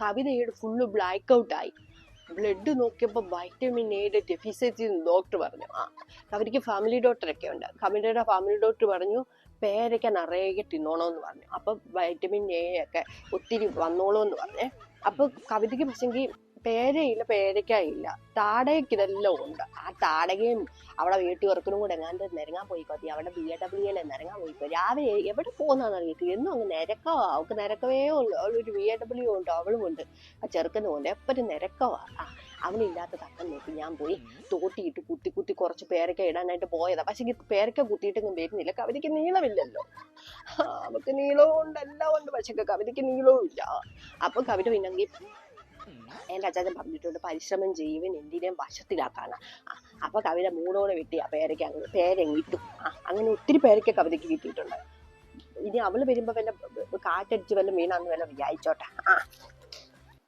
കവിതയുടെ full black ഔട്ടായി. Blood നോക്കിയപ്പോൾ വൈറ്റമിൻ എയുടെ ഡെഫിഷ്യൻസി ഡോക്ടർ പറഞ്ഞു. കവിതയ്ക്ക് ഫാമിലി ഡോക്ടറൊക്കെ ഉണ്ട്. കവിതയുടെ ഫാമിലി ഡോക്ടർ പറഞ്ഞു പേരയ്ക്ക നിറയെ തിന്നോണമെന്ന് പറഞ്ഞു. അപ്പം വൈറ്റമിൻ എ ഒക്കെ ഒത്തിരി വന്നോളൂ എന്ന് പറഞ്ഞേ. അപ്പൊ കവിതയ്ക്ക് പക്ഷെങ്കിൽ പേരയില്ല, പേരയ്ക്കായില്ല, താടകയ്ക്ക് ഇതെല്ലാം ഉണ്ട്. ആ താടകയും അവിടെ വീട്ടുകാർക്കും കൂടെ എങ്ങാണ്ട് നിരങ്ങാൻ പോയിക്കോത്തി. അവിടെ BAWL നിരങ്ങാൻ പോയിക്കോ. രാവിലെ എവിടെ പോകുന്നതെന്ന് അറിയത്തില്ല. എന്നും അങ്ങ് നിരക്കവാ. അവൾക്ക് നിരക്കവേ ഉള്ളു. അവളൊരു BAW ഉണ്ട്, അവളും ഉണ്ട്. ആ ചെറുക്കനും ഉണ്ട്. എപ്പോഴും നിരക്കവാ. അവനില്ലാത്ത തക്കം നോക്കി ഞാൻ പോയി തോട്ടിയിട്ട് കുത്തി കുത്തി കുറച്ച് പേരയ്ക്ക ഇടാനായിട്ട് പോയതാ. പക്ഷെ പേരയ്ക്ക കുത്തിയിട്ടൊന്നും വരുന്നില്ല. കവിതയ്ക്ക് നീളമില്ലല്ലോ. അവൾക്ക് നീളവും ഉണ്ട്, എല്ലാം ഉണ്ട്. പക്ഷെ കവിതയ്ക്ക് നീളവും ഇല്ല. അപ്പൊ കവിത പിന്നെങ്കിൽ എൻ്റെ അച്ചാച്ചൻ പറഞ്ഞിട്ടുണ്ട് പരിശ്രമം ചെയ്യുവൻ എന്തിനേയും വശത്തിലാക്കാണ്. അപ്പൊ കവിത മൂടോടെ വെട്ടി ആ പേരങ്ങിട്ടു. അങ്ങനെ ഒത്തിരി പേരയ്ക്ക് കവിതയ്ക്ക് കിട്ടിയിട്ടുണ്ട്. ഇനി അവള് വരുമ്പോ വല്ല കാറ്റടിച്ച് വല്ല വീണാന്ന് വല്ല വിചാരിച്ചോട്ടെ.